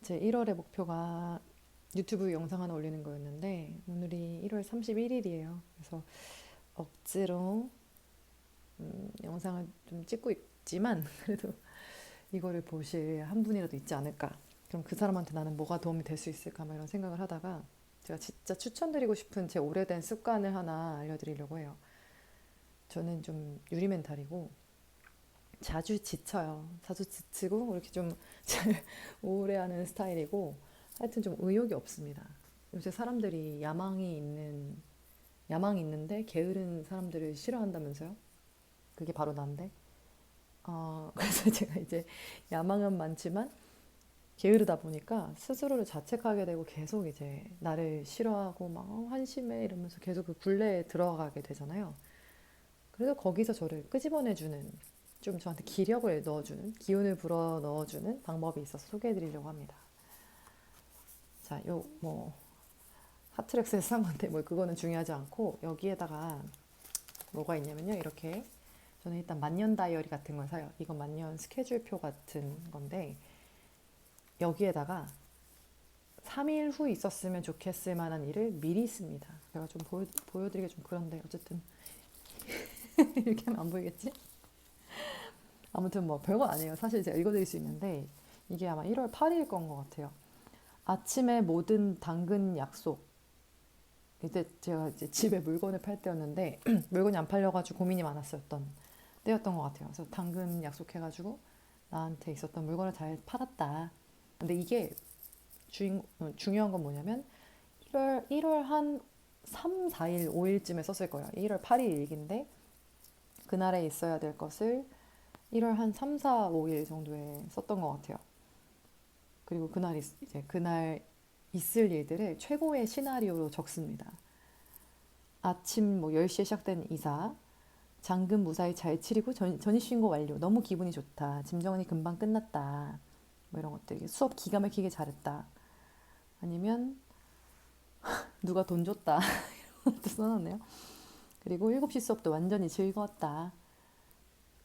제 1월의 목표가 유튜브 영상 하나 올리는 거였는데 오늘이 1월 31일이에요. 그래서 억지로 영상을 좀 찍고 있지만 그래도 이거를 보실 한 분이라도 있지 않을까. 그럼 그 사람한테 나는 뭐가 도움이 될 수 있을까 막 이런 생각을 하다가 제가 진짜 추천드리고 싶은 제 오래된 습관을 하나 알려드리려고 해요. 저는 좀 유리멘탈이고 자주 지쳐요. 자주 지치고 이렇게 좀 잘 오래 하는 스타일이고 하여튼 좀 의욕이 없습니다. 요새 사람들이 야망이 있는데 게으른 사람들을 싫어한다면서요? 그게 바로 난데. 그래서 제가 이제 야망은 많지만 게으르다 보니까 스스로를 자책하게 되고 계속 이제 나를 싫어하고 막 한심해 이러면서 계속 그 굴레에 들어가게 되잖아요. 그래서 거기서 저를 끄집어내주는 좀 저한테 기력을 넣어주는 기운을 불어 넣어주는 방법이 있어서 소개해드리려고 합니다. 자, 요 뭐 하트렉스에서 산 건데 뭐 그거는 중요하지 않고 여기에다가 뭐가 있냐면요. 이렇게 저는 일단 만년 다이어리 같은 걸 사요. 이건 만년 스케줄표 같은 건데 여기에다가 3일 후 있었으면 좋겠을 만한 일을 미리 씁니다. 제가 좀 보여드리기 좀 그런데 어쨌든 이렇게 하면 안 보이겠지? 아무튼 뭐 별거 아니에요. 사실 제가 읽어드릴 수 있는데 이게 아마 1월 8일 건 것 같아요. 아침에 모든 당근 약속. 이때 제가 이제 집에 물건을 팔 때였는데 물건이 안 팔려가지고 고민이 많았었던 때였던 것 같아요. 그래서 당근 약속해가지고 나한테 있었던 물건을 잘 팔았다. 근데 이게 중요한 건 뭐냐면 1월 한 3, 4일, 5일쯤에 썼을 거예요. 1월 8일 일기인데 그날에 있어야 될 것을 1월 한 3, 4, 5일 정도에 썼던 것 같아요. 그리고 그날 있을 일들을 최고의 시나리오로 적습니다. 아침 뭐 10시에 시작된 이사, 잔금 무사히 잘 치르고 전입신고 완료. 너무 기분이 좋다. 짐 정리 금방 끝났다. 뭐 이런 것들. 수업 기가 막히게 잘했다. 아니면 누가 돈 줬다. 이런 것도 써놨네요. 그리고 7시 수업도 완전히 즐거웠다.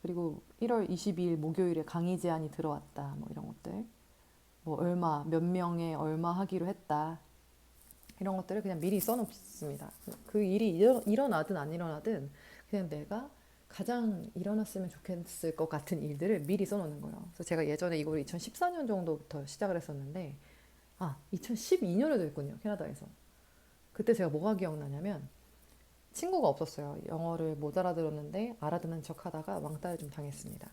그리고 1월 22일 목요일에 강의 제안이 들어왔다. 뭐 이런 것들. 뭐 몇 명에 얼마 하기로 했다. 이런 것들을 그냥 미리 써놓습니다. 그 일이 일어나든 안 일어나든 그냥 내가 가장 일어났으면 좋겠을 것 같은 일들을 미리 써놓는 거예요. 그래서 제가 예전에 이걸 2014년 정도부터 시작을 했었는데 2012년에도 했군요. 캐나다에서. 그때 제가 뭐가 기억나냐면 친구가 없었어요. 영어를 못 알아들었는데 알아듣는 척 하다가 왕따를 좀 당했습니다.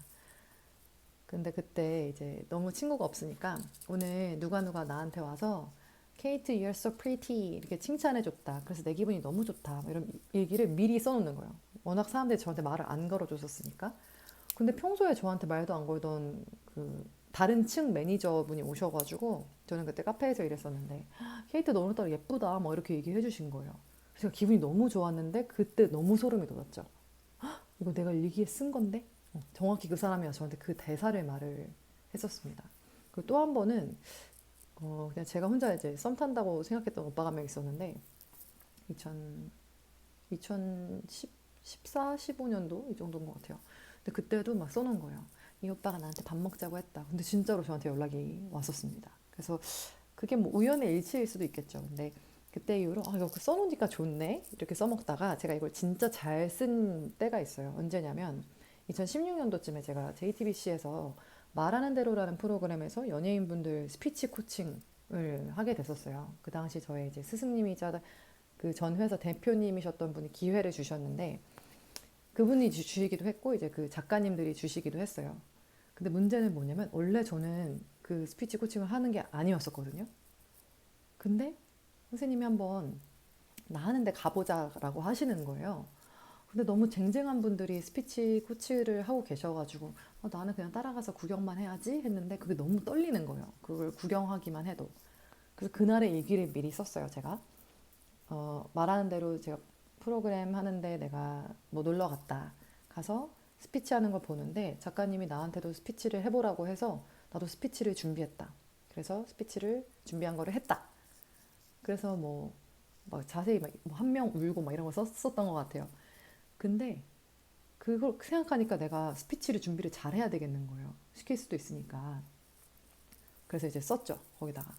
근데 그때 이제 너무 친구가 없으니까 오늘 누가 나한테 와서 케이트, you're so pretty 이렇게 칭찬해줬다. 그래서 내 기분이 너무 좋다. 이런 얘기를 미리 써놓는 거예요. 워낙 사람들이 저한테 말을 안 걸어줬었으니까. 근데 평소에 저한테 말도 안 걸던 그 다른 층 매니저분이 오셔가지고 저는 그때 카페에서 일했었는데 케이트 너 오늘따라 예쁘다. 뭐 이렇게 얘기해 주신 거예요. 그래서 제가 기분이 너무 좋았는데 그때 너무 소름이 돋았죠. 이거 내가 일기에 쓴 건데? 정확히 그 사람이 저한테 그 대사를 말을 했었습니다. 그리고 또 한 번은 그냥 제가 혼자 이제 썸 탄다고 생각했던 오빠가 한 명 있었는데 2000, 2014, 15년도 이 정도인 것 같아요. 근데 그때도 막 써놓은 거예요. 이 오빠가 나한테 밥 먹자고 했다. 근데 진짜로 저한테 연락이 왔었습니다. 그래서 그게 뭐 우연의 일치일 수도 있겠죠. 근데 그때 이후로 이거 써놓으니까 좋네 이렇게 써먹다가 제가 이걸 진짜 잘 쓴 때가 있어요. 언제냐면 2016년도쯤에 제가 JTBC에서 말하는 대로라는 프로그램에서 연예인분들 스피치 코칭을 하게 됐었어요. 그 당시 저의 이제 스승님이자 그 전 회사 대표님이셨던 분이 기회를 주셨는데 그분이 주시기도 했고 이제 그 작가님들이 주시기도 했어요. 근데 문제는 뭐냐면 원래 저는 그 스피치 코칭을 하는 게 아니었었거든요. 근데 선생님이 한번 나 하는데 가보자라고 하시는 거예요. 근데 너무 쟁쟁한 분들이 스피치 코치를 하고 계셔가지고 나는 그냥 따라가서 구경만 해야지 했는데 그게 너무 떨리는 거예요. 그걸 구경하기만 해도. 그래서 그날의 일기를 미리 썼어요, 제가. 말하는 대로 제가 프로그램 하는데 내가 뭐 놀러 갔다. 가서 스피치 하는 걸 보는데 작가님이 나한테도 스피치를 해보라고 해서 나도 스피치를 준비했다. 그래서 스피치를 준비한 거를 했다. 그래서 뭐 막 자세히 막 한 명 울고 막 이런 거 썼었던 것 같아요. 근데 그걸 생각하니까 내가 스피치를 준비를 잘 해야 되겠는 거예요. 시킬 수도 있으니까. 그래서 이제 썼죠. 거기다가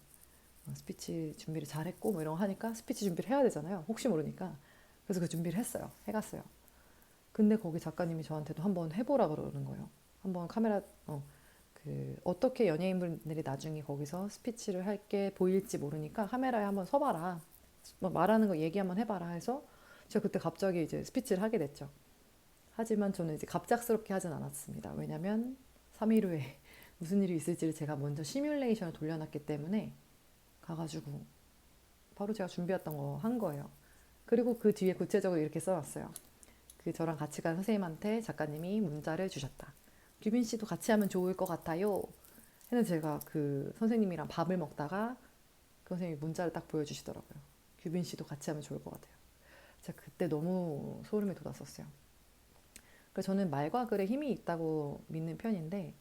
스피치 준비를 잘했고 뭐 이런 거 하니까 스피치 준비를 해야 되잖아요. 혹시 모르니까. 그래서 그 준비를 했어요. 해갔어요. 근데 거기 작가님이 저한테도 한번 해보라 그러는 거예요. 한번 카메라 어떻게 연예인분들이 나중에 거기서 스피치를 할 게 보일지 모르니까 카메라에 한번 서봐라. 뭐 말하는 거 얘기 한번 해봐라 해서 제가 그때 갑자기 이제 스피치를 하게 됐죠. 하지만 저는 이제 갑작스럽게 하진 않았습니다. 왜냐면 3일 후에 무슨 일이 있을지를 제가 먼저 시뮬레이션을 돌려놨기 때문에 가가지고 바로 제가 준비했던 거 한 거예요. 그리고 그 뒤에 구체적으로 이렇게 써놨어요. 그 저랑 같이 간 선생님한테 작가님이 문자를 주셨다. 규빈 씨도 같이 하면 좋을 것 같아요. 해서 제가 그 선생님이랑 밥을 먹다가 그 선생님이 문자를 딱 보여주시더라고요. 규빈 씨도 같이 하면 좋을 것 같아요. 제가 그때 너무 소름이 돋았었어요. 그래서 저는 말과 글에 힘이 있다고 믿는 편인데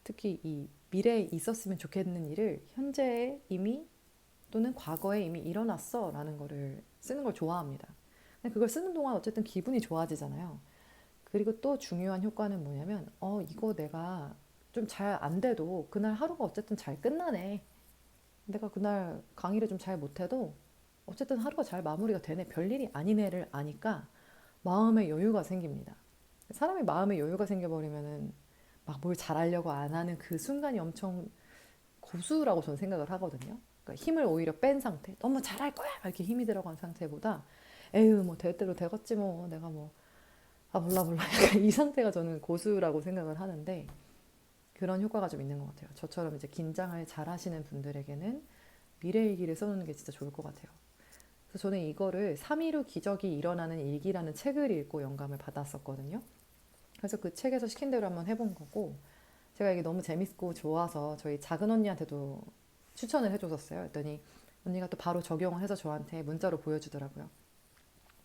특히 이 미래에 있었으면 좋겠는 일을 현재에 이미 또는 과거에 이미 일어났어 라는 거를 쓰는 걸 좋아합니다. 근데 그걸 쓰는 동안 어쨌든 기분이 좋아지잖아요. 그리고 또 중요한 효과는 뭐냐면 이거 내가 좀 잘 안 돼도 그날 하루가 어쨌든 잘 끝나네. 내가 그날 강의를 좀 잘 못해도 어쨌든 하루가 잘 마무리가 되네. 별일이 아니네를 아니까 마음의 여유가 생깁니다. 사람이 마음의 여유가 생겨버리면은 막 뭘 잘하려고 안 하는 그 순간이 엄청 고수라고 저는 생각을 하거든요. 그러니까 힘을 오히려 뺀 상태, 너무 잘할 거야 이렇게 힘이 들어간 상태보다 에휴 뭐 될 대로 되겠지 뭐 내가 뭐 몰라 약간 이 상태가 저는 고수라고 생각을 하는데 그런 효과가 좀 있는 것 같아요. 저처럼 이제 긴장을 잘 하시는 분들에게는 미래일기를 써놓는 게 진짜 좋을 것 같아요. 그래서 저는 이거를 3일 후 기적이 일어나는 일기라는 책을 읽고 영감을 받았었거든요. 그래서 그 책에서 시킨 대로 한번 해본 거고 제가 이게 너무 재밌고 좋아서 저희 작은 언니한테도 추천을 해줬었어요. 그랬더니 언니가 또 바로 적용을 해서 저한테 문자로 보여주더라고요.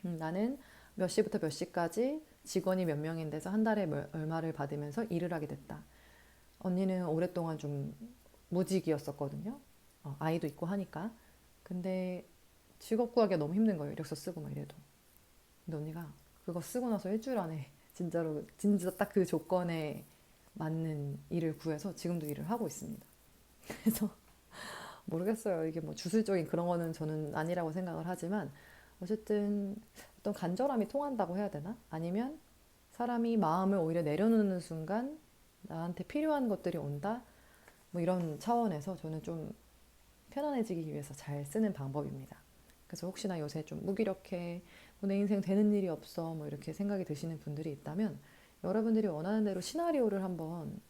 나는 몇 시부터 몇 시까지 직원이 몇 명인데서 한 달에 얼마를 받으면서 일을 하게 됐다. 언니는 오랫동안 좀 무직이었었거든요. 아이도 있고 하니까. 근데 직업 구하기가 너무 힘든 거예요. 이력서 쓰고 막 이래도. 근데 언니가 그거 쓰고 나서 일주일 안에 진짜로 진짜 딱 그 조건에 맞는 일을 구해서 지금도 일을 하고 있습니다. 그래서 모르겠어요. 이게 뭐 주술적인 그런 거는 저는 아니라고 생각을 하지만 어쨌든 어떤 간절함이 통한다고 해야 되나? 아니면 사람이 마음을 오히려 내려놓는 순간 나한테 필요한 것들이 온다? 뭐 이런 차원에서 저는 좀 편안해지기 위해서 잘 쓰는 방법입니다. 그래서 혹시나 요새 좀 무기력해, 뭐내 인생 되는 일이 없어, 뭐 이렇게 생각이 드시는 분들이 있다면 여러분들이 원하는 대로 시나리오를 한번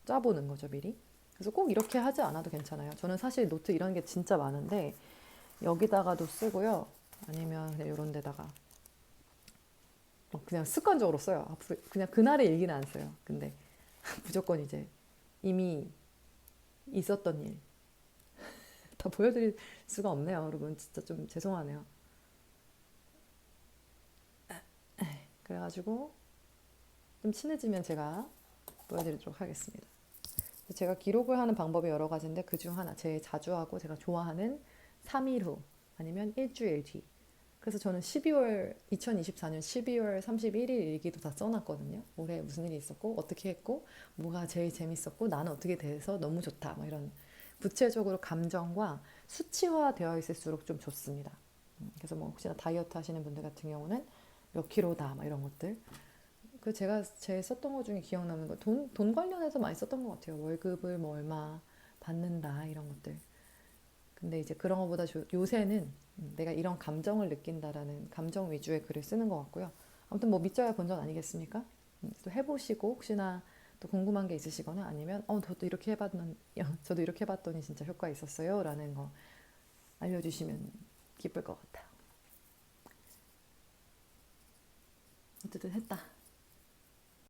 짜보는 거죠, 미리. 그래서 꼭 이렇게 하지 않아도 괜찮아요. 저는 사실 노트 이런 게 진짜 많은데 여기다가도 쓰고요. 아니면 그냥 이런 데다가 그냥 습관적으로 써요. 앞으로 그냥 그날의 일기는 안 써요. 근데 무조건 이제 이미 있었던 일 다 보여드릴 수가 없네요. 여러분 진짜 좀 죄송하네요. 그래가지고 좀 친해지면 제가 보여드리도록 하겠습니다. 제가 기록을 하는 방법이 여러 가지인데 그중 하나 제일 자주 하고 제가 좋아하는 3일 후 아니면 일주일 뒤. 그래서 저는 2024년 12월 31일 일기도 다 써놨거든요. 올해 무슨 일이 있었고 어떻게 했고 뭐가 제일 재밌었고 나는 어떻게 돼서 너무 좋다 뭐 이런 구체적으로 감정과 수치화되어 있을수록 좀 좋습니다. 그래서 뭐 혹시나 다이어트 하시는 분들 같은 경우는 몇 킬로다 막 이런 것들 그 제가 제 썼던 것 중에 기억나는 거 돈 관련해서 많이 썼던 것 같아요. 월급을 뭐 얼마 받는다 이런 것들. 근데 이제 그런 것보다 요새는 내가 이런 감정을 느낀다라는 감정 위주의 글을 쓰는 것 같고요. 아무튼 뭐 믿져야 본전 아니겠습니까? 또 해보시고 혹시나 또 궁금한 게 있으시거나 아니면 저도 이렇게 해봤더니 진짜 효과 있었어요 라는 거 알려주시면 기쁠 것 같아요. 어쨌든 했다.